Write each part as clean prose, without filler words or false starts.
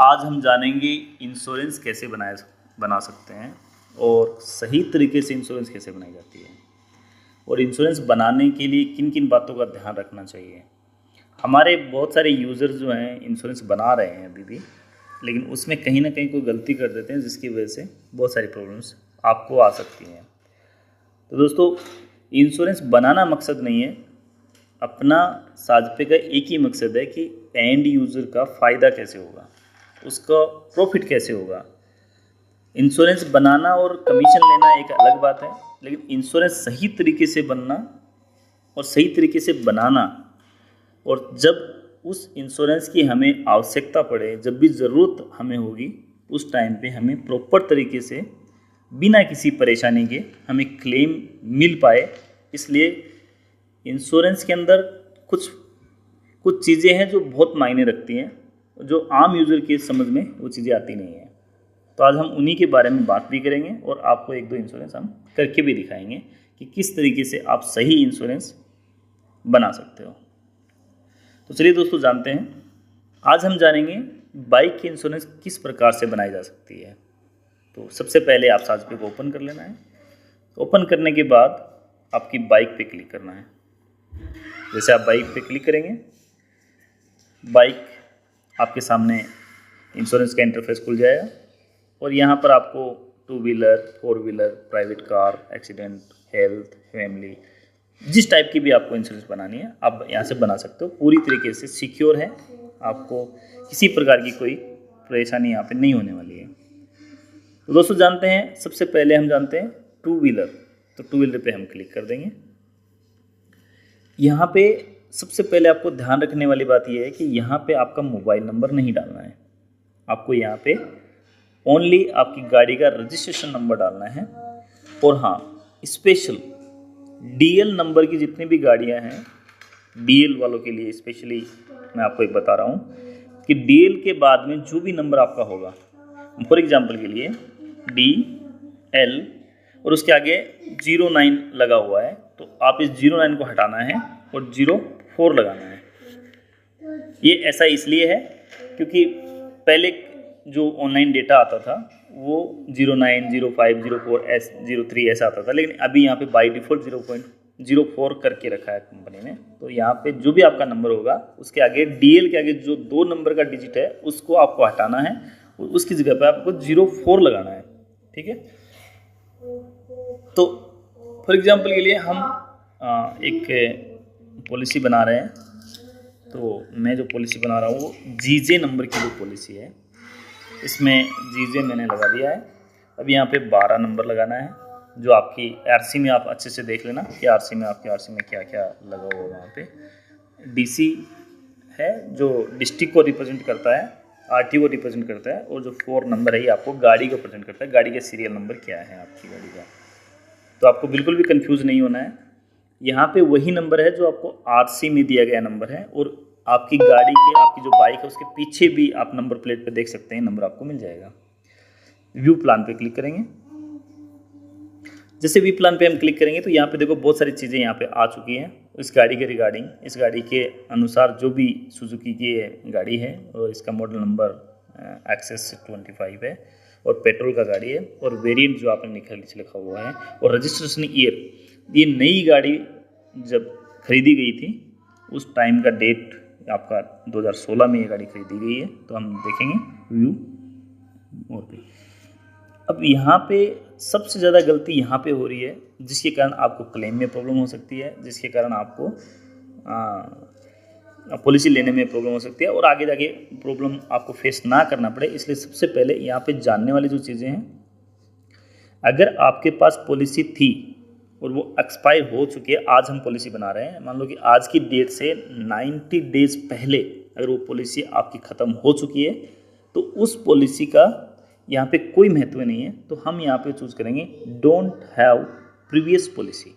आज हम जानेंगे इंश्योरेंस कैसे बना सकते हैं और सही तरीके से इंश्योरेंस कैसे बनाई जाती है और इंश्योरेंस बनाने के लिए किन किन बातों का ध्यान रखना चाहिए। हमारे बहुत सारे यूज़र जो हैं इंश्योरेंस बना रहे हैं अभी भी, लेकिन उसमें कहीं ना कहीं कोई गलती कर देते हैं जिसकी वजह से बहुत सारी प्रॉब्लम्स आपको आ सकती हैं। तो दोस्तों, इंश्योरेंस बनाना मकसद नहीं है, अपना साझपे का एक ही मकसद है कि एंड यूज़र का फ़ायदा कैसे होगा, उसका प्रॉफिट कैसे होगा। इंश्योरेंस बनाना और कमीशन लेना एक अलग बात है, लेकिन इंश्योरेंस सही तरीके से बनना और सही तरीके से बनाना, और जब उस इंश्योरेंस की हमें आवश्यकता पड़े, जब भी ज़रूरत हमें होगी, उस टाइम पे हमें प्रॉपर तरीके से बिना किसी परेशानी के हमें क्लेम मिल पाए। इसलिए इंश्योरेंस के अंदर कुछ कुछ चीज़ें हैं जो बहुत मायने रखती हैं, जो आम यूज़र के समझ में वो चीज़ें आती नहीं हैं। तो आज हम उन्हीं के बारे में बात भी करेंगे और आपको एक दो इंश्योरेंस हम करके भी दिखाएंगे कि किस तरीके से आप सही इंश्योरेंस बना सकते हो। तो चलिए दोस्तों, जानते हैं। आज हम जानेंगे बाइक की इंश्योरेंस किस प्रकार से बनाई जा सकती है। तो सबसे पहले आप साझपे को ओपन कर लेना है। ओपन करने के बाद आपकी बाइक पे क्लिक करना है। जैसे आप बाइक पे क्लिक करेंगे, बाइक आपके सामने इंश्योरेंस का इंटरफेस खुल जाएगा और यहाँ पर आपको 2 wheeler, 4 wheeler, private car, accident, health, family, जिस टाइप की भी आपको इंश्योरेंस बनानी है आप यहाँ से बना सकते हो। पूरी तरीके से सिक्योर है, आपको किसी प्रकार की कोई परेशानी यहाँ पे नहीं होने वाली है। तो दोस्तों, जानते हैं, सबसे पहले हम जानते हैं 2 व्हीलर। तो 2 व्हीलर पे हम क्लिक कर देंगे। यहाँ पे सबसे पहले आपको ध्यान रखने वाली बात यह है कि यहाँ पे आपका मोबाइल नंबर नहीं डालना है। आपको यहाँ पे ओनली आपकी गाड़ी का रजिस्ट्रेशन नंबर डालना है। और हाँ, स्पेशल डीएल नंबर की जितनी भी गाड़ियाँ हैं, डीएल वालों के लिए स्पेशली मैं आपको एक बता रहा हूँ कि डीएल के बाद में जो भी नंबर आपका होगा, फॉर एग्जांपल के लिए DL और उसके आगे 09 लगा हुआ है, तो आप इस 09 को हटाना है और 04 लगाना है। ये ऐसा इसलिए है क्योंकि पहले जो ऑनलाइन डेटा आता था वो 09, 05, 04, 03 ऐसा आता था, लेकिन अभी यहाँ पे बाय डिफ़ॉल्ट 0.04 करके रखा है कंपनी ने। तो यहाँ पे जो भी आपका नंबर होगा उसके आगे DL के आगे जो 2 नंबर का डिजिट है उसको आपको हटाना है और उसकी जगह पे आपको 04 लगाना है। ठीक है। तो फॉर एग्जांपल के लिए हम एक पॉलिसी बना रहे हैं। तो मैं जो पॉलिसी बना रहा हूँ वो GJ नंबर की जो पॉलिसी है, इसमें GJ मैंने लगा दिया है। अब यहाँ पे 12 नंबर लगाना है, जो आपकी RC में आप अच्छे से देख लेना कि RC में क्या क्या लगा हुआ है। वहाँ पे DC है जो डिस्ट्रिक्ट को रिप्रेजेंट करता है, RT को रिप्रेजेंट करता है, और जो 4 नंबर है ये आपको गाड़ी को रिप्रेजेंट करता है, गाड़ी का सीरियल नंबर क्या है आपकी गाड़ी का। तो आपको बिल्कुल भी कंफ्यूज नहीं होना है। यहाँ पे वही नंबर है जो आपको RC में दिया गया नंबर है, और आपकी गाड़ी के, आपकी जो बाइक है उसके पीछे भी आप नंबर प्लेट पे देख सकते हैं, नंबर आपको मिल जाएगा। व्यू प्लान पे क्लिक करेंगे। जैसे व्यू प्लान पे हम क्लिक करेंगे तो यहाँ पे देखो बहुत सारी चीज़ें यहाँ पे आ चुकी हैं इस गाड़ी के रिगार्डिंग। इस गाड़ी के अनुसार जो भी सुजुकी की गाड़ी है और इसका मॉडल नंबर XS25 है और पेट्रोल का गाड़ी है, और वेरिएंट जो आपने नीचे लिखा हुआ है, और रजिस्ट्रेशन ईयर। ये नई गाड़ी जब खरीदी गई थी उस टाइम का डेट आपका 2016 में ये गाड़ी खरीदी गई है। तो हम देखेंगे व्यू मोड पे। अब यहाँ पे सबसे ज़्यादा गलती यहाँ पे हो रही है, जिसके कारण आपको क्लेम में प्रॉब्लम हो सकती है, जिसके कारण आपको पॉलिसी लेने में प्रॉब्लम हो सकती है और आगे जाके प्रॉब्लम आपको फेस ना करना पड़े। इसलिए सबसे पहले यहाँ पे जानने वाली जो चीज़ें हैं, अगर आपके पास पॉलिसी थी और वो एक्सपायर हो चुकी है, आज हम पॉलिसी बना रहे हैं, मान लो कि आज की डेट से 90 डेज पहले अगर वो पॉलिसी आपकी ख़त्म हो चुकी है, तो उस पॉलिसी का यहाँ पे कोई महत्व नहीं है। तो हम यहाँ पे चूज़ करेंगे डोंट हैव प्रीवियस पॉलिसी।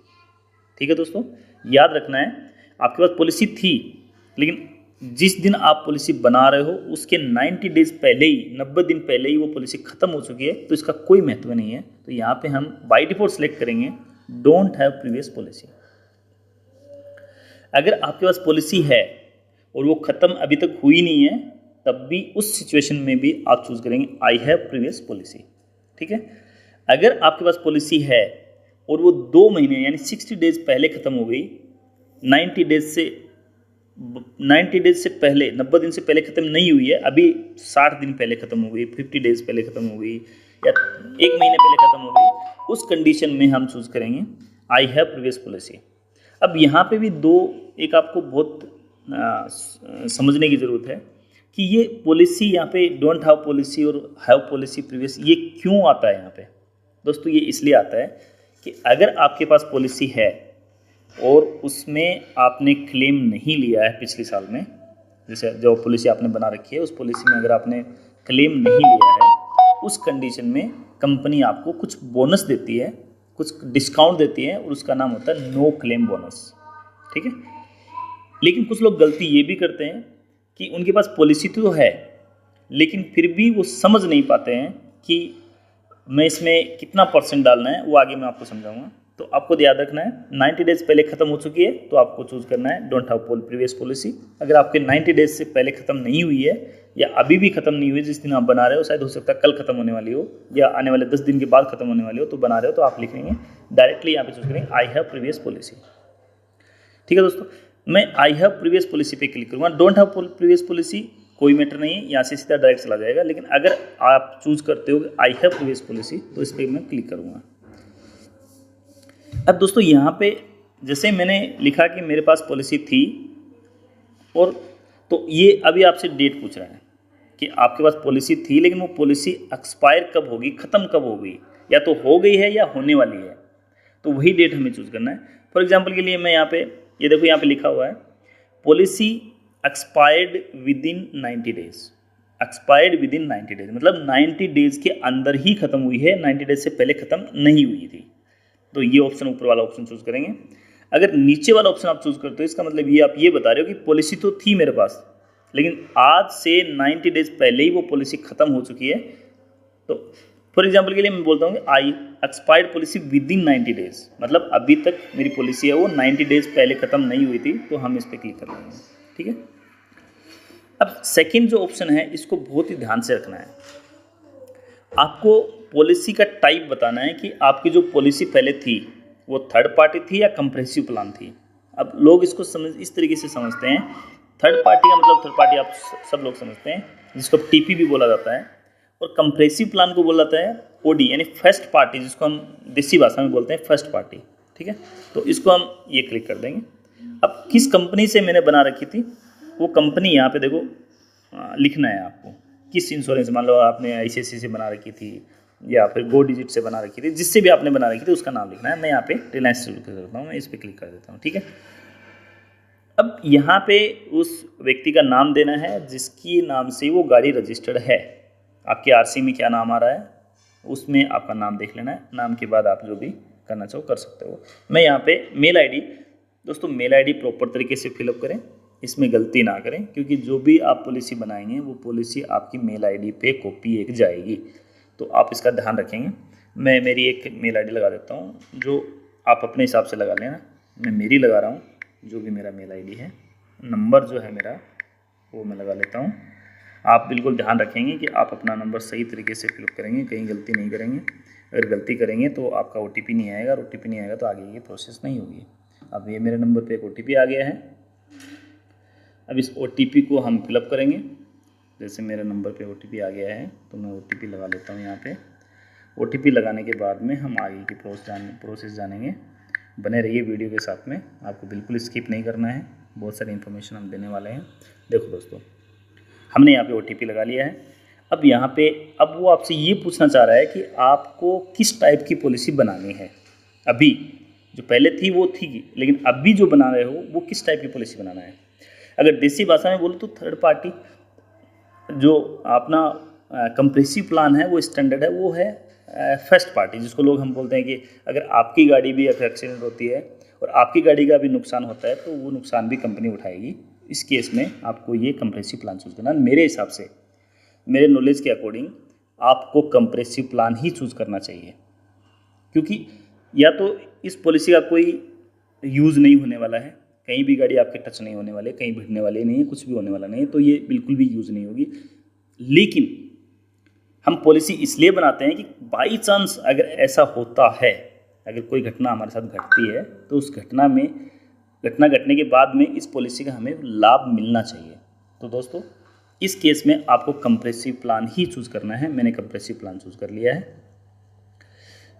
ठीक है दोस्तों, याद रखना है, आपके पास पॉलिसी थी, लेकिन जिस दिन आप पॉलिसी बना रहे हो उसके 90 डेज पहले ही, 90 दिन पहले ही वो पॉलिसी ख़त्म हो चुकी है, तो इसका कोई महत्व नहीं है। तो यहाँ पे हम बाय डिफ़ॉल्ट सेलेक्ट करेंगे डोंट हैव प्रीवियस पॉलिसी। अगर आपके पास पॉलिसी है और वो ख़त्म अभी तक हुई नहीं है, तब भी उस सिचुएशन में भी आप चूज़ करेंगे आई हैव प्रीवियस पॉलिसी। ठीक है, अगर आपके पास पॉलिसी है और वो 2 महीने यानी 60 डेज पहले ख़त्म हो गई, 90 डेज से पहले, 90 दिन से पहले ख़त्म नहीं हुई है, अभी 60 दिन पहले ख़त्म हो गई, 50 डेज पहले ख़त्म हो गई या 1 महीने पहले ख़त्म हो गई, उस कंडीशन में हम चूज़ करेंगे आई हैव प्रीवियस पॉलिसी। अब यहाँ पे भी एक आपको बहुत समझने की ज़रूरत है कि ये पॉलिसी यहाँ पे डोंट हैव पॉलिसी और हैव पॉलिसी प्रीवियस ये क्यों आता है यहाँ पे। दोस्तों ये इसलिए आता है कि अगर आपके पास पॉलिसी है और उसमें आपने क्लेम नहीं लिया है पिछले साल में, जैसे जो पॉलिसी आपने बना रखी है उस पॉलिसी में अगर आपने क्लेम नहीं लिया है, उस कंडीशन में कंपनी आपको कुछ बोनस देती है, कुछ डिस्काउंट देती है और उसका नाम होता है नो क्लेम बोनस। ठीक है, लेकिन कुछ लोग गलती ये भी करते हैं कि उनके पास पॉलिसी तो है लेकिन फिर भी वो समझ नहीं पाते हैं कि मैं इसमें कितना % डालना है, वो आगे मैं आपको समझाऊंगा। तो आपको याद रखना है 90 डेज पहले ख़त्म हो चुकी है तो आपको चूज़ करना है डोंट हैव प्रीवियस पॉलिसी। अगर आपके 90 डेज से पहले ख़त्म नहीं हुई है या अभी भी ख़त्म नहीं हुई, जिस दिन आप बना रहे हो, शायद हो सकता है कल ख़त्म होने वाली हो या आने वाले 10 दिन के बाद ख़त्म होने वाली हो, तो बना रहे हो तो आप लिखेंगे डायरेक्टली यहाँ पे चूज़ करेंगे आई हैव प्रीवियस पॉलिसी। ठीक है दोस्तों, मैं आई हैव प्रीवियस पॉलिसी पे क्लिक करूँगा। डोंट हैव प्रीवियस पॉलिसी कोई मैटर नहीं है, यहाँ से सीधा डायरेक्ट चला जाएगा, लेकिन अगर आप चूज़ करते हो आई हैव प्रीवियस पॉलिसी तो इस पर मैं क्लिक करूँगा। अब दोस्तों यहाँ पे जैसे मैंने लिखा कि मेरे पास पॉलिसी थी, और तो ये अभी आपसे डेट पूछ रहा है कि आपके पास पॉलिसी थी लेकिन वो पॉलिसी एक्सपायर कब होगी, ख़त्म कब होगी, या तो हो गई है या होने वाली है, तो वही डेट हमें चूज़ करना है। फॉर एग्जांपल के लिए मैं यहाँ पे ये देखो यहाँ पे लिखा हुआ है policy expired with in 90 days. Expired with in 90 days मतलब 90 डेज के अंदर ही ख़त्म हुई है, 90 डेज से पहले ख़त्म नहीं हुई थी। तो ये ऑप्शन, ऊपर वाला ऑप्शन चूज़ करेंगे। अगर नीचे वाला ऑप्शन आप चूज़ करते हो इसका मतलब ये आप ये बता रहे हो कि पॉलिसी तो थी मेरे पास लेकिन आज से 90 डेज पहले ही वो पॉलिसी ख़त्म हो चुकी है। तो फॉर एग्जांपल के लिए मैं बोलता हूँ कि I expired policy within 90 days, मतलब अभी तक मेरी पॉलिसी है वो 90 डेज पहले ख़त्म नहीं हुई थी, तो हम इस पर क्लिक कर लेंगे। ठीक है, अब सेकेंड जो ऑप्शन है इसको बहुत ही ध्यान से रखना है। आपको पॉलिसी का टाइप बताना है कि आपकी जो पॉलिसी पहले थी वो थर्ड पार्टी थी या कंप्रेसिव प्लान थी। अब लोग इसको इस तरीके से समझते हैं, थर्ड पार्टी का मतलब थर्ड पार्टी आप सब लोग समझते हैं जिसको टीपी भी बोला जाता है, और कंप्रेसिव प्लान को बोला जाता है ओडी यानी फर्स्ट पार्टी, जिसको हम देसी भाषा में बोलते हैं फर्स्ट पार्टी। ठीक है, तो इसको हम ये क्लिक कर देंगे। अब किस कंपनी से मैंने बना रखी थी वो कंपनी यहाँ पे देखो लिखना है आपको, किस इंश्योरेंस, मान लो आपने ICICI से बना रखी थी या फिर गो डिजिट से बना रखी थी, जिससे भी आपने बना रखी थी उसका नाम लिखना है। मैं यहाँ पे रिलायंस शुरू कर देता हूँ, मैं इस पर क्लिक कर देता हूँ। ठीक है, अब यहाँ पे उस व्यक्ति का नाम देना है जिसकी नाम से वो गाड़ी रजिस्टर्ड है। आपके RC में क्या नाम आ रहा है उसमें आपका नाम देख लेना है, नाम के बाद आप जो भी करना चाहो कर सकते हो। मैं यहाँ पे मेल ID, दोस्तों मेल ID प्रॉपर तरीके से फिलअप करें, इसमें गलती ना करें, क्योंकि जो भी आप पॉलिसी बनाएंगे वो पॉलिसी आपकी मेल ID पे कॉपी एक जाएगी, तो आप इसका ध्यान रखेंगे। मैं मेरी एक मेल ID लगा देता हूँ, जो आप अपने हिसाब से लगा लेना। मैं मेरी लगा रहा हूँ, जो भी मेरा मेल ID है, नंबर जो है मेरा वो मैं लगा लेता हूँ। आप बिल्कुल ध्यान रखेंगे कि आप अपना नंबर सही तरीके से फिलअप करेंगे, कहीं गलती नहीं करेंगे। अगर गलती करेंगे तो आपका OTP नहीं आएगा, और OTP नहीं आएगा तो आगे ये प्रोसेस नहीं होगी। अब ये मेरे नंबर पे एक OTP आ गया है, अब इस OTP को हम फिलअप करेंगे। जैसे मेरे नंबर पे OTP आ गया है तो मैं OTP लगा लेता हूँ यहाँ पे। OTP लगाने के बाद में हम आगे की प्रोसेस जानेंगे। बने रहिए वीडियो के साथ में, आपको बिल्कुल स्किप नहीं करना है, बहुत सारी इन्फॉर्मेशन हम देने वाले हैं। देखो दोस्तों, हमने यहाँ पे OTP लगा लिया है। अब यहाँ पे अब वो आपसे ये पूछना चाह रहा है कि आपको किस टाइप की पॉलिसी बनानी है। अभी जो पहले थी वो थी, लेकिन अभी जो बना रहे हो वो किस टाइप की पॉलिसी बनाना है। अगर देसी भाषा में बोलो तो थर्ड पार्टी, जो अपना कंप्रेसिव प्लान है वो स्टैंडर्ड है, वो है फर्स्ट पार्टी, जिसको लोग हम बोलते हैं कि अगर आपकी गाड़ी भी अगर एक्सीडेंट होती है और आपकी गाड़ी का भी नुकसान होता है तो वो नुकसान भी कंपनी उठाएगी। इस केस में आपको ये कंप्रेसिव प्लान चूज़ करना। मेरे हिसाब से, मेरे नॉलेज के अकॉर्डिंग आपको कंप्रेसिव प्लान ही चूज़ करना चाहिए, क्योंकि या तो इस पॉलिसी का कोई यूज़ नहीं होने वाला है, कहीं भी गाड़ी आपके टच नहीं होने वाली, कहीं भिड़ने वाली नहीं है, कुछ भी होने वाला नहीं है, तो ये बिल्कुल भी यूज़ नहीं होगी। लेकिन हम पॉलिसी इसलिए बनाते हैं कि बाई चांस अगर ऐसा होता है, अगर कोई घटना हमारे साथ घटती है, तो उस घटना घटने के बाद में इस पॉलिसी का हमें लाभ मिलना चाहिए। तो दोस्तों इस केस में आपको कंप्रेसिव प्लान ही चूज़ करना है। मैंने कंप्रेसिव प्लान चूज़ कर लिया है।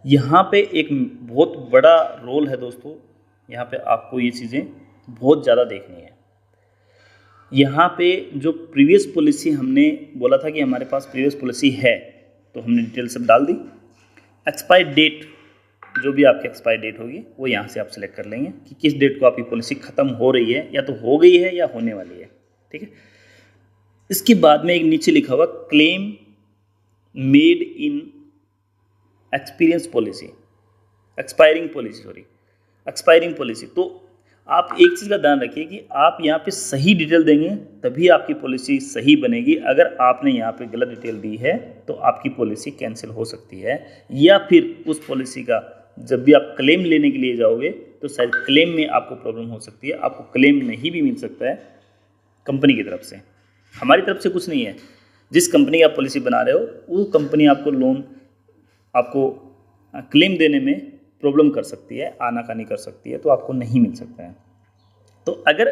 यहाँ पे एक बहुत बड़ा रोल है दोस्तों, यहाँ पे आपको ये चीज़ें बहुत ज़्यादा देखनी है। यहाँ पे जो प्रीवियस पॉलिसी हमने बोला था कि हमारे पास प्रीवियस पॉलिसी है, तो हमने डिटेल सब डाल दी। एक्सपायर डेट, जो भी आपकी एक्सपायर डेट होगी वो यहाँ से आप सेलेक्ट कर लेंगे कि किस डेट को आपकी पॉलिसी ख़त्म हो रही है, या तो हो गई है या होने वाली है। ठीक है, इसके बाद में एक नीचे लिखा हुआ claim made in experience policy, expiring policy. तो आप एक चीज़ का ध्यान रखिए कि आप यहाँ पे सही डिटेल देंगे तभी आपकी पॉलिसी सही बनेगी। अगर आपने यहाँ पे गलत डिटेल दी है तो आपकी पॉलिसी कैंसिल हो सकती है, या फिर उस पॉलिसी का जब भी आप क्लेम लेने के लिए जाओगे तो शायद क्लेम में आपको प्रॉब्लम हो सकती है, आपको क्लेम नहीं भी मिल सकता है कंपनी की तरफ से। हमारी तरफ से कुछ नहीं है, जिस कंपनी की आप पॉलिसी बना रहे हो वो कंपनी आपको लोन, आपको क्लेम देने में प्रॉब्लम कर सकती है, आनाकानी कर सकती है, तो आपको नहीं मिल सकता है। तो अगर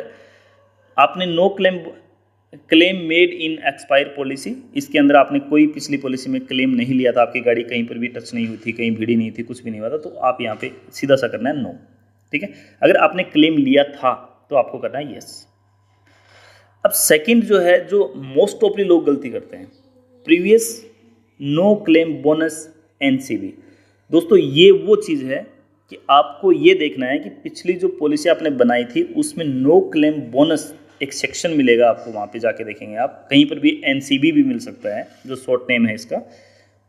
आपने no claim made in expire policy, इसके अंदर आपने कोई पिछली पॉलिसी में क्लेम नहीं लिया था, आपकी गाड़ी कहीं पर भी टच नहीं हुई थी, कहीं भिड़ी नहीं थी, कुछ भी नहीं हुआ था, तो आप यहाँ पे सीधा सा करना है नो। ठीक है, अगर आपने क्लेम लिया था तो आपको करना है यस। अब सेकंड जो है, जो मोस्ट ऑफली लोग गलती करते हैं, previous no claim bonus NCB. दोस्तों ये वो चीज़ है कि आपको ये देखना है कि पिछली जो पॉलिसी आपने बनाई थी उसमें नो क्लेम बोनस एक सेक्शन मिलेगा आपको, वहाँ पे जाके देखेंगे आप, कहीं पर भी एनसीबी भी मिल सकता है जो शॉर्ट नेम है इसका।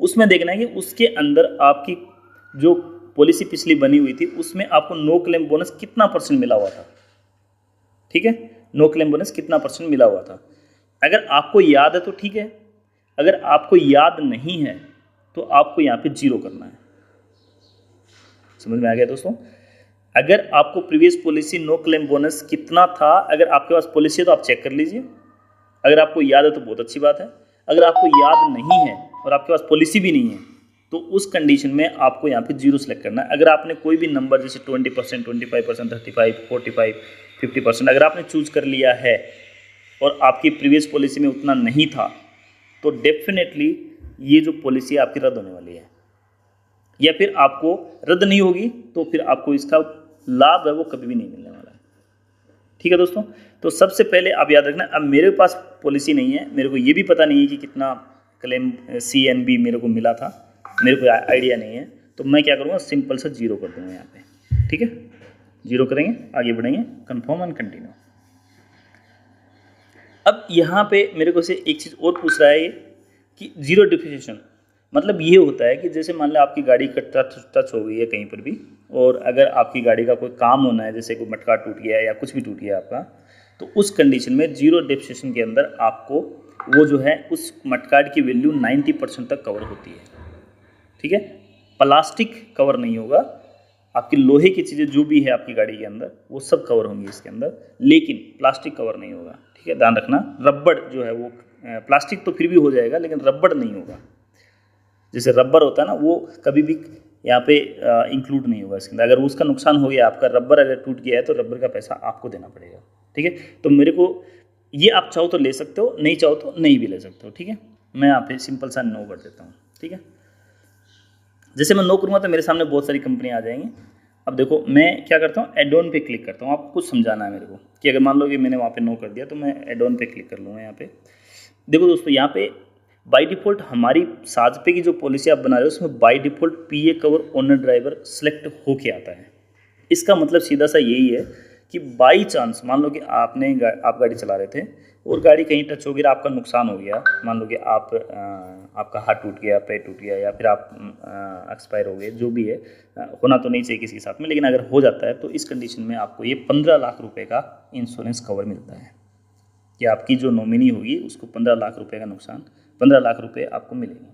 उसमें देखना है कि उसके अंदर आपकी जो पॉलिसी पिछली बनी हुई थी उसमें आपको नो क्लेम बोनस कितना % मिला हुआ था। ठीक है, नो क्लेम बोनस कितना % मिला हुआ था। अगर आपको याद है तो ठीक है, अगर आपको याद नहीं है तो आपको यहाँ पे 0 करना है। समझ में आ गया दोस्तों? अगर आपको previous policy no claim bonus कितना था, अगर आपके पास पॉलिसी है तो आप चेक कर लीजिए। अगर आपको याद है तो बहुत अच्छी बात है। अगर आपको याद नहीं है और आपके पास पॉलिसी भी नहीं है तो उस कंडीशन में आपको यहाँ पे 0 सेलेक्ट करना है। अगर आपने कोई भी नंबर जैसे 20%, 25%, 35, 45, 50% अगर आपने चूज कर लिया है और आपकी प्रीवियस पॉलिसी में उतना नहीं था, तो डेफिनेटली ये जो पॉलिसी आपकी रद्द होने वाली है, या फिर आपको रद्द नहीं होगी तो फिर आपको इसका लाभ है वो कभी भी नहीं मिलने वाला है। ठीक है दोस्तों, तो सबसे पहले आप याद रखना, अब मेरे पास पॉलिसी नहीं है, मेरे को ये भी पता नहीं है कि कितना क्लेम CNB मेरे को मिला था, मेरे को आइडिया नहीं है, तो मैं क्या करूँगा, सिंपल सा 0 कर दूँगा यहाँ पे। ठीक है, 0 करेंगे, आगे बढ़ेंगे, कन्फर्म एंड कंटिन्यू। अब यहाँ पे मेरे को से एक चीज़ और पूछ रहा है ये कि 0 डिप्रिसिएशन मतलब ये होता है कि जैसे मान लो आपकी गाड़ी टच हो गई है कहीं पर भी, और अगर आपकी गाड़ी का कोई काम होना है, जैसे कोई मटका टूट गया है या कुछ भी टूट गया आपका, तो उस कंडीशन में 0 डिप्रिसिएशन के अंदर आपको वो जो है उस मटकाट की वैल्यू 90% तक कवर होती है। ठीक है, प्लास्टिक कवर नहीं होगा, आपकी लोहे की चीज़ें जो भी है आपकी गाड़ी के अंदर वो सब कवर होंगी इसके अंदर, लेकिन प्लास्टिक कवर नहीं होगा। ठीक है, ध्यान रखना, रबड़ जो है वो, प्लास्टिक तो फिर भी हो जाएगा लेकिन रबड़ नहीं होगा। जैसे रबर होता है ना, वो कभी भी यहाँ पे इंक्लूड नहीं होगा इसके अंदर। अगर उसका नुकसान हो गया, आपका रबर अगर टूट गया है तो रबर का पैसा आपको देना पड़ेगा। ठीक है, तो मेरे को ये आप चाहो तो ले सकते हो, नहीं चाहो तो नहीं भी ले सकते हो। ठीक है, मैं यहाँ पे सिंपल सा नो कर देता हूँ। ठीक है, जैसे मैं नो करूँगा तो मेरे सामने बहुत सारी कंपनियाँ आ जाएंगी। अब देखो मैं क्या करता हूँ, एड ऑन पे क्लिक करता हूँ। आपको कुछ समझाना है मेरे को कि अगर मान लो कि मैंने वहाँ पे नो कर दिया तो मैं एड ऑन पे क्लिक कर लूँगा। यहाँ पे देखो दोस्तों, यहाँ पे बाय डिफ़ॉल्ट हमारी साजपे की जो पॉलिसी आप बना रहे हो उसमें by default PA cover owner driver select होके आता है। इसका मतलब सीधा सा यही है कि बाई चांस मान लो कि आप गाड़ी चला रहे थे और गाड़ी कहीं टच हो गई, आपका नुकसान हो गया, मान लो कि आपका हाथ टूट गया, पैर टूट गया, या फिर आप एक्सपायर हो गए, जो भी है, होना तो नहीं चाहिए किसी के साथ में, लेकिन अगर हो जाता है तो इस कंडीशन में आपको ये 15 लाख रुपए का इंश्योरेंस कवर मिलता है कि आपकी जो नॉमिनी होगी उसको 15 लाख रुपए का नुकसान, 15 लाख रुपए आपको मिलेंगे।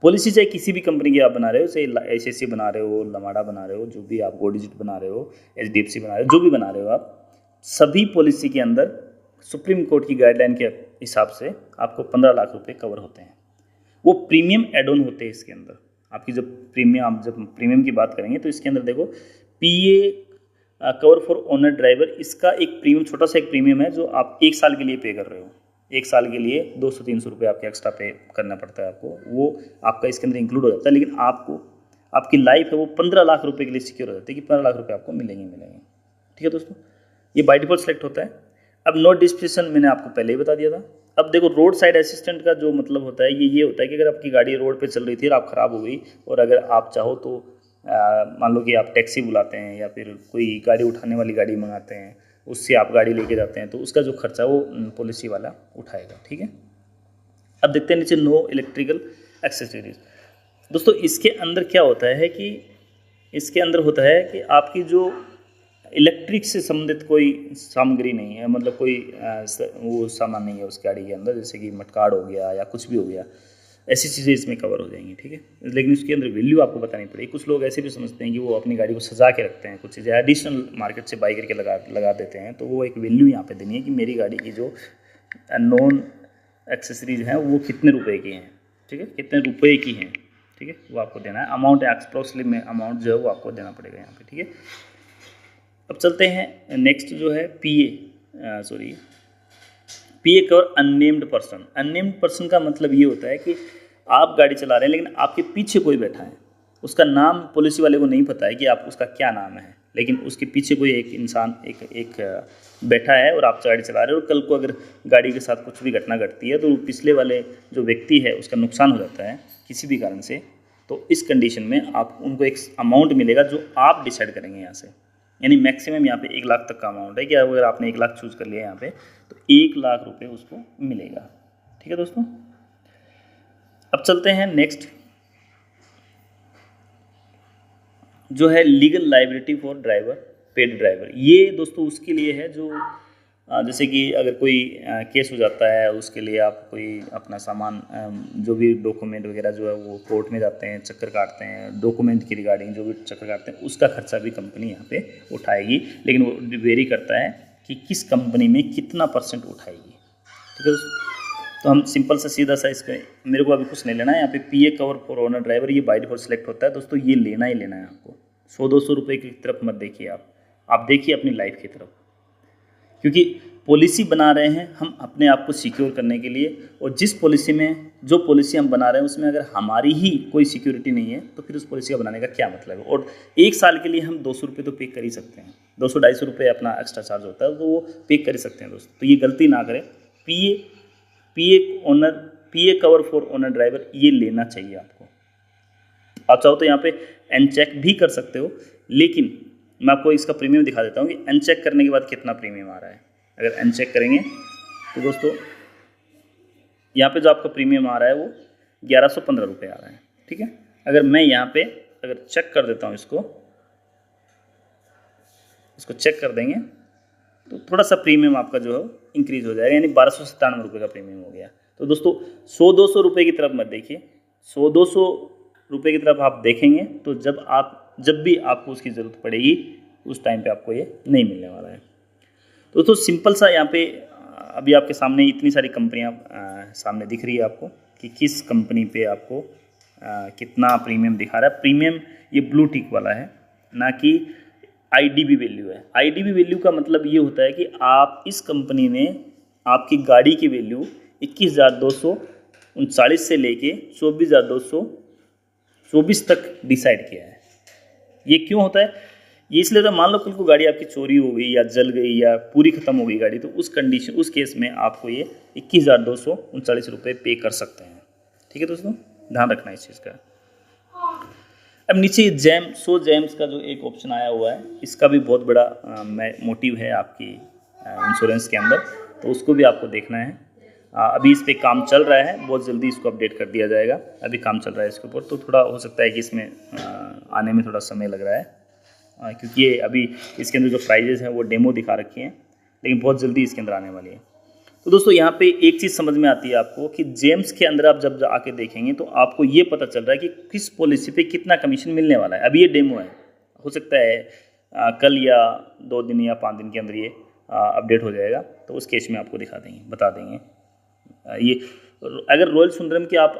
पॉलिसी चाहे किसी भी कंपनी की आप बना रहे हो, चाहे SSC बना रहे हो, लमाडा बना रहे हो, जो भी आप गोडिजिट बना रहे हो, HDFC बना रहे हो, जो भी बना रहे हो आप, सभी पॉलिसी के अंदर सुप्रीम कोर्ट की गाइडलाइन के हिसाब से आपको 15 लाख रुपए कवर होते हैं। वो प्रीमियम एड ऑन होते हैं इसके अंदर। आपकी जब प्रीमियम की बात करेंगे तो इसके अंदर देखो पीए कवर फॉर ओनर ड्राइवर, इसका एक प्रीमियम, छोटा सा एक प्रीमियम है जो आप 1 साल के लिए पे कर रहे हो। 1 साल के लिए 200-300 रुपये आपके एक्स्ट्रा पे करना पड़ता है आपको, वो आपका इसके अंदर इंक्लूड हो जाता है। लेकिन आपको आपकी लाइफ है वो 15 लाख रुपए के लिए सिक्योर हो जाती है कि 15 लाख रुपए आपको मिलेंगे। ठीक है दोस्तों, ये बाय डिफॉल्ट सेलेक्ट होता है। अब नो डिस्प्लेशन मैंने आपको पहले ही बता दिया था। अब देखो रोड साइड असिस्टेंट का जो मतलब होता है ये होता है कि अगर आपकी गाड़ी रोड पे चल रही थी और आप ख़राब हो गई, और अगर आप चाहो तो मान लो कि आप टैक्सी बुलाते हैं या फिर कोई गाड़ी उठाने वाली गाड़ी मंगाते हैं, उससे आप गाड़ी लेके जाते हैं, तो उसका जो खर्चा वो पॉलिसी वाला उठाएगा। ठीक है, अब देखते हैं नीचे नो इलेक्ट्रिकल एक्सेसरीज। दोस्तों इसके अंदर क्या होता है कि इसके अंदर होता है कि आपकी जो इलेक्ट्रिक से संबंधित कोई सामग्री नहीं है, मतलब कोई वो सामान नहीं है उस गाड़ी के अंदर, जैसे कि मटकाड़ हो गया या कुछ भी हो गया, ऐसी चीज़ें इसमें कवर हो जाएंगी। ठीक है, लेकिन उसके अंदर वैल्यू आपको बतानी पड़ेगी। कुछ लोग ऐसे भी समझते हैं कि वो अपनी गाड़ी को सजा के रखते हैं, कुछ चीज़ें एडिशनल मार्केट से बाई करके लगा देते हैं, तो वो एक वैल्यू यहाँ पे देनी है कि मेरी गाड़ी की जो नॉन एक्सेसरीज हैं वो कितने रुपए की हैं। ठीक है, कितने रुपए की हैं, ठीक है, वो आपको देना है। अमाउंट एक्सप्रोसली में अमाउंट जो है वो आपको देना पड़ेगा यहाँ पे। ठीक है, अब चलते हैं नेक्स्ट जो है PA cover unnamed person. Unnamed person का मतलब ये होता है कि आप गाड़ी चला रहे हैं लेकिन आपके पीछे कोई बैठा है, उसका नाम पॉलिसी वाले को नहीं पता है कि आप उसका क्या नाम है, लेकिन उसके पीछे कोई एक इंसान एक बैठा है और आप गाड़ी चला रहे हो, और कल को अगर गाड़ी के साथ कुछ भी घटना घटती है तो पिछले वाले जो व्यक्ति है उसका नुकसान हो जाता है किसी भी कारण से, तो इस कंडीशन में आप उनको एक अमाउंट मिलेगा जो आप डिसाइड करेंगे यहाँ से। यानी मैक्सिमम यहाँ पे 1 लाख तक का अमाउंट है कि अगर आपने 1 लाख चूज कर लिया यहाँ पे तो 1 लाख रुपए उसको मिलेगा। ठीक है दोस्तों, अब चलते हैं नेक्स्ट जो है legal liability for driver, paid driver. ये दोस्तों उसके लिए है जो जैसे कि अगर कोई केस हो जाता है उसके लिए आप कोई अपना सामान जो भी डॉक्यूमेंट वगैरह जो है वो कोर्ट में जाते हैं, चक्कर काटते हैं, डॉक्यूमेंट की रिगार्डिंग जो भी चक्कर काटते हैं उसका खर्चा भी कंपनी यहाँ पे उठाएगी, लेकिन वो वेरी करता है कि किस कंपनी में कितना % उठाएगी। ठीक है दोस्तों, तो हम सिंपल सा सीधा सा इसका मेरे को अभी कुछ नहीं लेना है। यहाँ पे पीए कवर फॉर ओनर ड्राइवर ये बाय डिफॉल्ट सेलेक्ट होता है। दोस्तों ये लेना ही लेना है आपको। 100-200 रुपये की तरफ मत देखिए आप देखिए अपनी लाइफ की तरफ, क्योंकि पॉलिसी बना रहे हैं हम अपने आप को सिक्योर करने के लिए, और जिस पॉलिसी में जो पॉलिसी हम बना रहे हैं उसमें अगर हमारी ही कोई सिक्योरिटी नहीं है तो फिर उस पॉलिसी का बनाने का क्या मतलब है। और 1 साल के लिए हम 200 रुपये तो पे कर ही सकते हैं, 200-250 रुपये अपना एक्स्ट्रा चार्ज होता है तो वो पे कर ही सकते हैं दोस्तों। तो ये गलती ना करें, पीए कवर फॉर ओनर ड्राइवर ये लेना चाहिए आपको। आप चाहो तो यहाँ पे अनचेक भी कर सकते हो, लेकिन मैं आपको इसका प्रीमियम दिखा देता हूँ कि अनचेक करने के बाद कितना प्रीमियम आ रहा है। अगर अनचेक करेंगे तो दोस्तों यहाँ पे जो आपका प्रीमियम आ रहा है वो 1115 रुपये आ रहा है। ठीक है, अगर मैं यहाँ पे अगर चेक कर देता हूँ इसको चेक कर देंगे तो थोड़ा सा प्रीमियम आपका जो है इंक्रीज हो जाएगा, यानी 1297 रुपये का प्रीमियम हो गया। तो दोस्तों 100-200 रुपये की तरफ मत देखिए, 100-200 रुपये की तरफ आप देखेंगे तो जब भी आपको उसकी ज़रूरत पड़ेगी उस टाइम पे आपको ये नहीं मिलने वाला है। तो दोस्तों सिंपल सा यहाँ पे अभी आपके सामने इतनी सारी कंपनियाँ सामने दिख रही है आपको कि किस कंपनी पे आपको कितना प्रीमियम दिखा रहा है। प्रीमियम ये ब्लू टिक वाला है, ना कि आईडीबी वैल्यू है। आईडीबी वैल्यू का मतलब ये होता है कि आप इस कंपनी ने आपकी गाड़ी की वैल्यू 21,239 से लेके 24,224 तक डिसाइड किया है। ये क्यों होता है? ये इसलिए तो मान लो कल को गाड़ी आपकी चोरी हो गई या जल गई या पूरी ख़त्म हो गई गाड़ी, तो उस केस में आपको ये 21,239 रुपये पे कर सकते हैं। ठीक है दोस्तों, ध्यान रखना इस चीज़ का। अब नीचे 100 जेम्स का जो एक ऑप्शन आया हुआ है, इसका भी बहुत बड़ा मोटिव है आपकी इंश्योरेंस के अंदर, तो उसको भी आपको देखना है। अभी इस पे काम चल रहा है, बहुत जल्दी इसको अपडेट कर दिया जाएगा। अभी काम चल रहा है इसके ऊपर, तो थोड़ा हो सकता है कि इसमें आने में थोड़ा समय लग रहा है, क्योंकि ये अभी इसके अंदर जो प्राइजेस हैं वो डेमो दिखा रखी हैं, लेकिन बहुत जल्दी इसके अंदर आने वाली है। तो दोस्तों यहाँ पे एक चीज़ समझ में आती है आपको कि जेम्स के अंदर आप जब आके देखेंगे तो आपको ये पता चल रहा है कि किस पॉलिसी पे कितना कमीशन मिलने वाला है। अभी ये डेमो है, हो सकता है कल या 2 दिन या 5 दिन के अंदर ये अपडेट हो जाएगा, तो उस केस में आपको दिखा देंगे, बता देंगे। ये अगर रॉयल सुंदरम की आप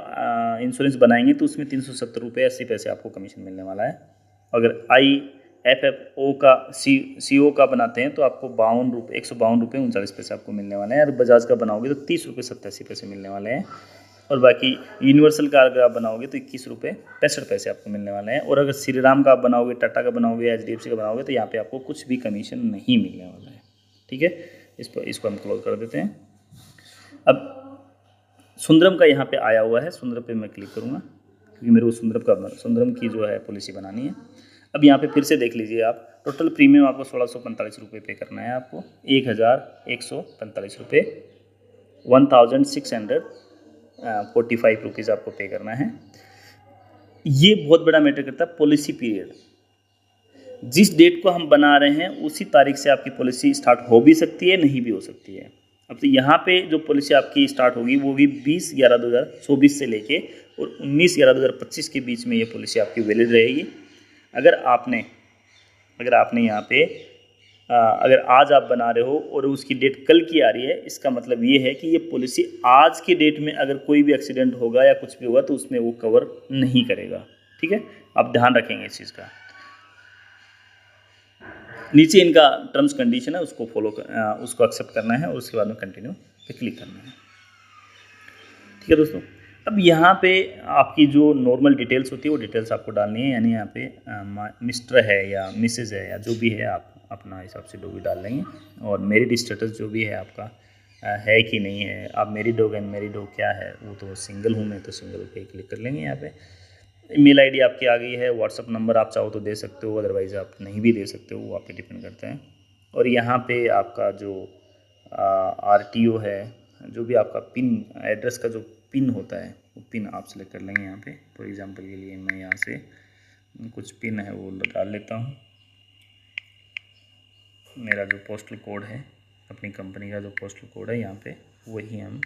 इंश्योरेंस बनाएंगे तो उसमें 370 रुपये 80 पैसे आपको कमीशन मिलने वाला है। अगर IFFO का CO का बनाते हैं तो आपको 152 रुपये 39 पैसे आपको मिलने वाले हैं। अगर बजाज का बनाओगे तो 30 रुपये 87 पैसे मिलने वाले हैं। और बाकी यूनिवर्सल का अगर आप बनाओगे तो 21 रुपये 65 पैसे आपको मिलने वाले हैं। और अगर श्री राम का आप बनाओगे, टाटा का बनाओगे, HDFC का बनाओगे तो यहाँ पे आपको कुछ भी कमीशन नहीं मिलने वाला है। ठीक है, इसको हम क्लोज कर देते हैं। अब सुंदरम का यहाँ पे आया हुआ है, सुंदरम पे मैं क्लिक करूँगा क्योंकि मेरे को सुंदरम की जो है पॉलिसी बनानी है। अब यहाँ पे फिर से देख लीजिए आप, टोटल प्रीमियम आपको 1645 रुपये पे करना है। आपको 1145 रुपये 1645 रुपीज़ आपको पे करना है। ये बहुत बड़ा मैटर करता है पॉलिसी पीरियड। जिस डेट को हम बना रहे हैं उसी तारीख से आपकी पॉलिसी स्टार्ट हो भी सकती है, नहीं भी हो सकती है। अब तो यहाँ पे जो पॉलिसी आपकी स्टार्ट होगी वो भी 20/11/2024 से लेके और 19/11/2025 के बीच में ये पॉलिसी आपकी वैलिड रहेगी। अगर आपने यहाँ पे अगर आज आप बना रहे हो और उसकी डेट कल की आ रही है, इसका मतलब ये है कि ये पॉलिसी आज की डेट में अगर कोई भी एक्सीडेंट होगा या कुछ भी होगा तो उसमें वो कवर नहीं करेगा। ठीक है, आप ध्यान रखेंगे इस चीज़ का। नीचे इनका टर्म्स कंडीशन है, उसको उसको एक्सेप्ट करना है और उसके बाद में कंटिन्यू पे क्लिक करना है। ठीक है दोस्तों, अब यहाँ पे आपकी जो नॉर्मल डिटेल्स होती है वो डिटेल्स आपको डालनी है। यानी यहाँ पे मिस्टर है या मिसेज है या जो भी है आप अपना हिसाब से जो भी डाल लेंगे। और मैरिड स्टेटस जो भी है आपका है कि नहीं है, आप मैरिड हो अनमैरिड हो क्या है, वो तो सिंगल हूँ मैं तो सिंगल पे क्लिक कर लेंगे। यहाँ पे ईमेल आईडी आपकी आ गई है, व्हाट्सअप नंबर आप चाहो तो दे सकते हो, अदरवाइज़ आप नहीं भी दे सकते हो, वो आप पे डिपेंड करते हैं। और यहाँ पे आपका जो RTO है, जो भी आपका पिन एड्रेस का जो पिन होता है वो पिन आप सेलेक्ट कर लेंगे। यहाँ पे फॉर एग्जांपल के लिए मैं यहाँ से कुछ पिन है वो डाल लेता हूँ। मेरा जो पोस्टल कोड है, अपनी कंपनी का जो पोस्टल कोड है यहाँ पे वही हम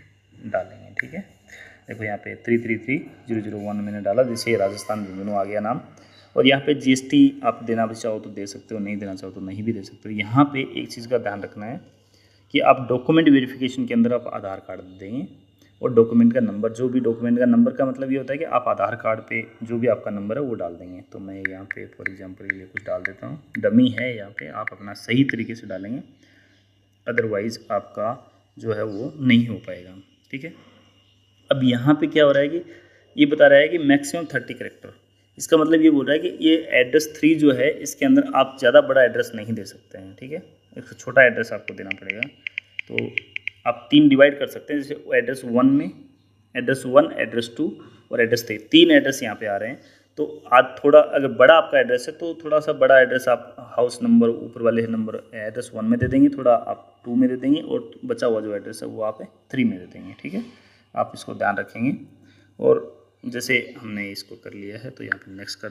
डालेंगे। ठीक है, देखो यहाँ पे 333001 मैंने डाला, जिससे राजस्थान झुंझुनू आ गया नाम। और यहाँ पे GST आप देना भी चाहो तो दे सकते हो, नहीं देना चाहो तो नहीं भी दे सकते हो। यहाँ पे एक चीज़ का ध्यान रखना है कि आप डॉक्यूमेंट वेरिफिकेशन के अंदर आप आधार कार्ड देंगे और डॉक्यूमेंट का नंबर, जो भी डॉक्यूमेंट का नंबर का मतलब ये होता है कि आप आधार कार्ड पे जो भी आपका नंबर है वो डाल देंगे। तो मैं यहाँ पे फॉर एग्जांपल के लिए कुछ डाल देता हूँ, डमी है, यहाँ पे आप अपना सही तरीके से डालेंगे, अदरवाइज़ आपका जो है वो नहीं हो पाएगा। ठीक है, अब यहाँ पे क्या हो रहा है कि ये बता रहा है कि मैक्सिमम 30 कैरेक्टर। इसका मतलब ये बोल रहा है कि ये एड्रेस 3 जो है इसके अंदर आप ज़्यादा बड़ा एड्रेस नहीं दे सकते हैं। ठीक है, एक छोटा एड्रेस आपको देना पड़ेगा। तो आप 3 डिवाइड कर सकते हैं, जैसे एड्रेस 1 में एड्रेस 1, एड्रेस 2 और एड्रेस 3, 3 एड्रेस यहाँ पे आ रहे हैं। तो आज थोड़ा अगर बड़ा आपका एड्रेस है तो थोड़ा सा बड़ा एड्रेस आप हाउस नंबर ऊपर वाले नंबर एड्रेस 1 में दे देंगे, थोड़ा आप 2 में दे देंगे और बचा हुआ जो एड्रेस है वो आप 3 में दे देंगे। ठीक है, आप इसको ध्यान रखेंगे। और जैसे हमने इसको कर लिया है तो यहाँ पे नेक्स्ट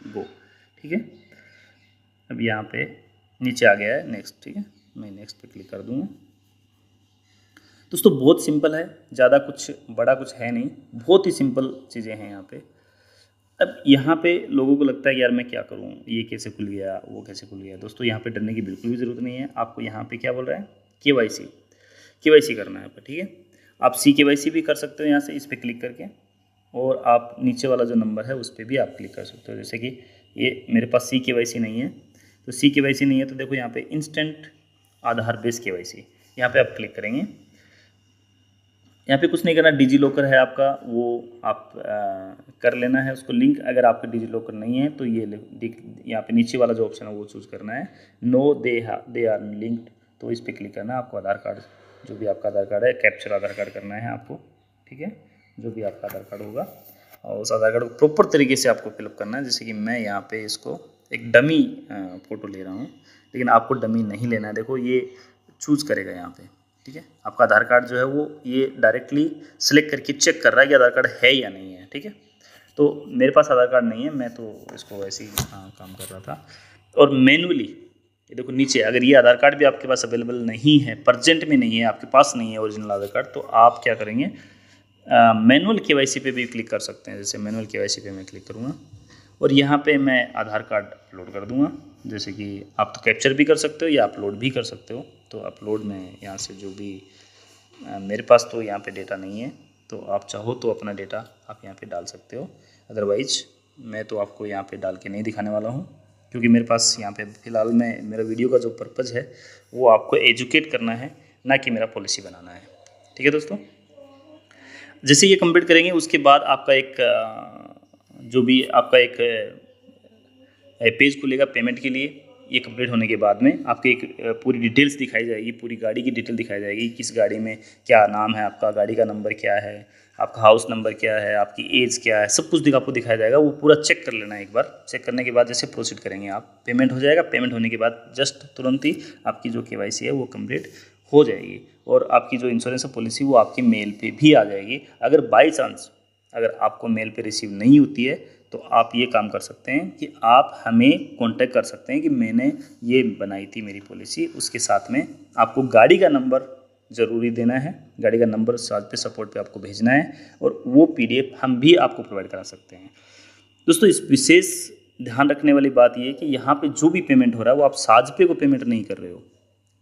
गो। ठीक है, अब यहाँ पे नीचे आ गया है नेक्स्ट। ठीक है, मैं नेक्स्ट पे क्लिक कर दूँगा। दोस्तों बहुत सिंपल है, ज़्यादा कुछ बड़ा कुछ है नहीं, बहुत ही सिंपल चीज़ें हैं यहाँ पे। अब यहाँ पे लोगों को लगता है कि यार मैं क्या करूँ, ये कैसे खुल गया, वो कैसे खुल गया। दोस्तों यहाँ पे डरने की बिल्कुल भी ज़रूरत नहीं है। आपको यहाँ पे क्या बोल रहा है, KYC करना है आपको। ठीक है, आप CKYC भी कर सकते हो यहाँ से, इस पर क्लिक करके। और आप नीचे वाला जो नंबर है उस पर भी आप क्लिक कर सकते हो। जैसे कि ये मेरे पास CKYC नहीं है, तो CKYC नहीं है तो देखो यहाँ पे इंस्टेंट आधार बेस KYC, यहाँ पे आप क्लिक करेंगे। यहाँ पे कुछ नहीं करना, डिजी लॉकर है आपका, वो आप कर लेना है उसको लिंक। अगर आपका डिजी लॉकर नहीं है तो ये यहाँ पे नीचे वाला जो ऑप्शन है वो चूज़ करना है, नो दे आर लिंक्ड, तो इस पर क्लिक करना है। आपको आधार कार्ड, जो भी आपका आधार कार्ड है, कैप्चर आधार कार्ड करना है आपको। ठीक है, जो भी आपका आधार कार्ड होगा और उस आधार कार्ड को प्रॉपर तरीके से आपको फिलअप करना है। जैसे कि मैं यहाँ पे इसको एक डमी फ़ोटो ले रहा हूँ, लेकिन आपको डमी नहीं लेना है। देखो ये चूज़ करेगा यहाँ पे। ठीक है, आपका आधार कार्ड जो है वो ये डायरेक्टली सिलेक्ट करके चेक कर रहा है कि आधार कार्ड है या नहीं है। ठीक है, तो मेरे पास आधार कार्ड नहीं है, मैं तो इसको वैसे ही काम कर रहा था। और मैनुअली ये देखो नीचे, अगर ये आधार कार्ड भी आपके पास अवेलेबल नहीं है, प्रेजेंट में नहीं है, आपके पास नहीं है ओरिजिनल आधार कार्ड, तो आप क्या करेंगे, मैनुअल KYC पे भी क्लिक कर सकते हैं। जैसे मैनुअल KYC पे मैं क्लिक करूँगा और यहाँ पे मैं आधार कार्ड अपलोड कर दूँगा। जैसे कि आप तो कैप्चर भी कर सकते हो या अपलोड भी कर सकते हो। तो अपलोड में यहाँ से जो भी मेरे पास तो यहाँ पे डेटा नहीं है, तो आप चाहो तो अपना डेटा आप यहाँ पे डाल सकते हो। अदरवाइज मैं तो आपको यहाँ पे डाल के नहीं दिखाने वाला हूँ, क्योंकि मेरे पास यहाँ पे फ़िलहाल में मेरा वीडियो का जो पर्पज़ है वो आपको एजुकेट करना है, ना कि मेरा पॉलिसी बनाना है। ठीक है दोस्तों, जैसे ये कंप्लीट करेंगे उसके बाद आपका एक जो भी आपका एक पेज खुलेगा पेमेंट के लिए। ये कंप्लीट होने के बाद में आपके एक पूरी डिटेल्स दिखाई जाएगी, पूरी गाड़ी की डिटेल दिखाई जाएगी, किस गाड़ी में क्या नाम है आपका, गाड़ी का नंबर क्या है, आपका हाउस नंबर क्या है, आपकी एज क्या है, सब कुछ आपको दिखाया जाएगा। वो पूरा चेक कर लेना है एक बार। चेक करने के बाद जैसे प्रोसीड करेंगे आप, पेमेंट हो जाएगा। पेमेंट होने के बाद जस्ट तुरंत ही आपकी जो KYC है वो कंप्लीट हो जाएगी और आपकी जो इंश्योरेंस पॉलिसी वो आपकी मेल पे भी आ जाएगी। अगर बाई चांस अगर आपको मेल पे रिसीव नहीं होती है तो आप ये काम कर सकते हैं कि आप हमें कांटेक्ट कर सकते हैं कि मैंने ये बनाई थी मेरी पॉलिसी। उसके साथ में आपको गाड़ी का नंबर ज़रूरी देना है, गाड़ी का नंबर साथ पे सपोर्ट पे आपको भेजना है और वो PDF हम भी आपको प्रोवाइड करा सकते हैं। दोस्तों, इस विशेष ध्यान रखने वाली बात ये है कि यहाँ पे जो भी पेमेंट हो रहा है वो आप साजपे को पेमेंट नहीं कर रहे हो।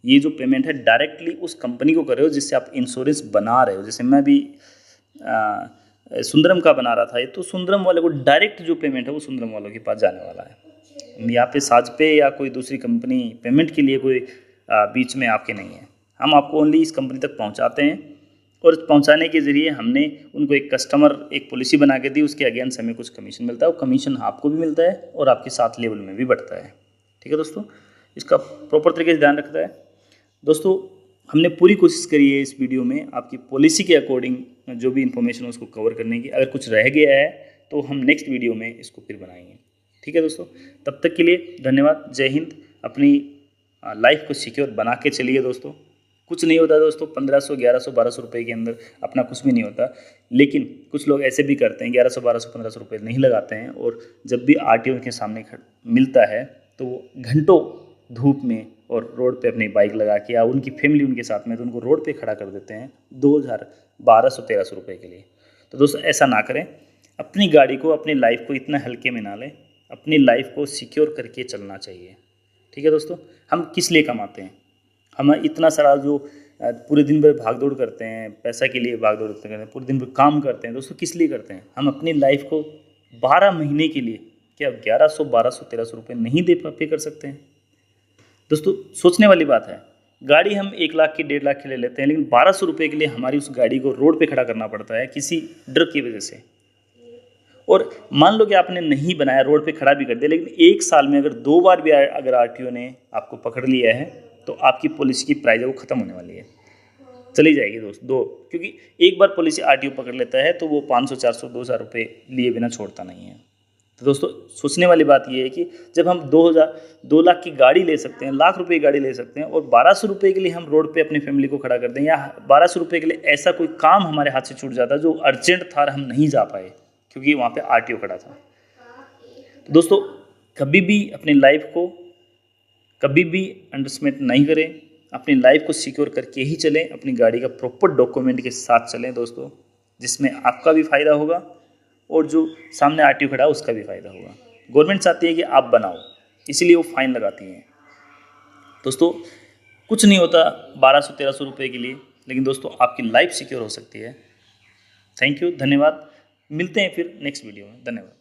ये जो पेमेंट है डायरेक्टली उस कंपनी को कर रहे हो जिससे आप इंश्योरेंस बना रहे हो। जैसे मैं भी सुंदरम का बना रहा था, ये तो सुंदरम वाले को डायरेक्ट जो पेमेंट है वो सुंदरम वालों के पास जाने वाला है। यहाँ पे साजपे या कोई दूसरी कंपनी पेमेंट के लिए कोई बीच में आपके नहीं है। हम आपको ओनली इस कंपनी तक पहुँचाते हैं और पहुँचाने के ज़रिए हमने उनको एक कस्टमर एक पॉलिसी बना के दी, उसके अगेंस्ट हमें कुछ कमीशन मिलता है। वो कमीशन आपको भी मिलता है और आपके साथ लेवल में भी बढ़ता है। ठीक है दोस्तों, इसका प्रॉपर तरीके से ध्यान रखता है। दोस्तों, हमने पूरी कोशिश करी है इस वीडियो में आपकी पॉलिसी के अकॉर्डिंग जो भी इन्फॉर्मेशन है उसको कवर करने की। अगर कुछ रह गया है तो हम नेक्स्ट वीडियो में इसको फिर बनाएंगे। ठीक है दोस्तों, तब तक के लिए धन्यवाद। जय हिंद। अपनी लाइफ को सिक्योर बना के चलिए दोस्तों। कुछ नहीं होता दोस्तों, 1500, 1100, 1200 रुपये के अंदर अपना कुछ भी नहीं होता। लेकिन कुछ लोग ऐसे भी करते हैं 1100, 1200, 1500 रुपये नहीं लगाते हैं और जब भी RTO के सामने मिलता है तो वो घंटों धूप में और रोड पे अपनी बाइक लगा के या उनकी फैमिली उनके साथ में तो उनको रोड पे खड़ा कर देते हैं 2000, 1200, 1300 रुपये के लिए। तो दोस्तों ऐसा ना करें। अपनी गाड़ी को, अपनी लाइफ को इतना हल्के में ना लें। अपनी लाइफ को सिक्योर करके चलना चाहिए। ठीक है दोस्तों, हम किस लिए कमाते हैं? हम इतना सारा जो पूरे दिन भर भाग दौड़ करते हैं, पैसा के लिए भाग दौड़ करते हैं, पूरे दिन भर काम करते हैं दोस्तों, किस लिए करते हैं? हम अपनी लाइफ को 12 महीने के लिए क्या 1100, 1200, 1300 रुपये नहीं पे कर सकते हैं? दोस्तों, सोचने वाली बात है। गाड़ी हम 1 लाख की, 1.5 लाख के ले लेते हैं, लेकिन 1200 रुपये के लिए हमारी उस गाड़ी को रोड पे खड़ा करना पड़ता है किसी डर की वजह से। और मान लो कि आपने नहीं बनाया, रोड पे खड़ा भी कर दिया, लेकिन 1 साल में अगर 2 बार भी अगर RTO ने आपको पकड़ लिया है तो आपकी पॉलिसी की प्राइस है वो ख़त्म होने वाली है, चली जाएगी दोस्तों। क्योंकि एक बार पॉलिसी RTO पकड़ लेता है तो वो 500, 400, 2000 रुपये लिए बिना छोड़ता नहीं है। तो दोस्तों, सोचने वाली बात ये है कि जब हम 2 लाख की गाड़ी ले सकते हैं, लाख रुपए की गाड़ी ले सकते हैं और 1200 रुपये के लिए हम रोड पे अपनी फैमिली को खड़ा कर दें, या 1200 रुपये के लिए ऐसा कोई काम हमारे हाथ से छूट जाता जो अर्जेंट था और हम नहीं जा पाए क्योंकि वहाँ पे RTO खड़ा था। तो दोस्तों, कभी भी अपनी लाइफ को कभी भी अंडरस्टिमेट नहीं करें। अपनी लाइफ को सिक्योर करके ही चलें। अपनी गाड़ी का प्रॉपर डॉक्यूमेंट के साथ चलें दोस्तों, जिसमें आपका भी फ़ायदा होगा और जो सामने RTO खड़ा है उसका भी फ़ायदा होगा। गवर्नमेंट चाहती है कि आप बनाओ, इसीलिए वो फाइन लगाती है। दोस्तों, कुछ नहीं होता 1200-1300 रुपये के लिए, लेकिन दोस्तों आपकी लाइफ सिक्योर हो सकती है। थैंक यू, धन्यवाद। मिलते हैं फिर नेक्स्ट वीडियो में। धन्यवाद।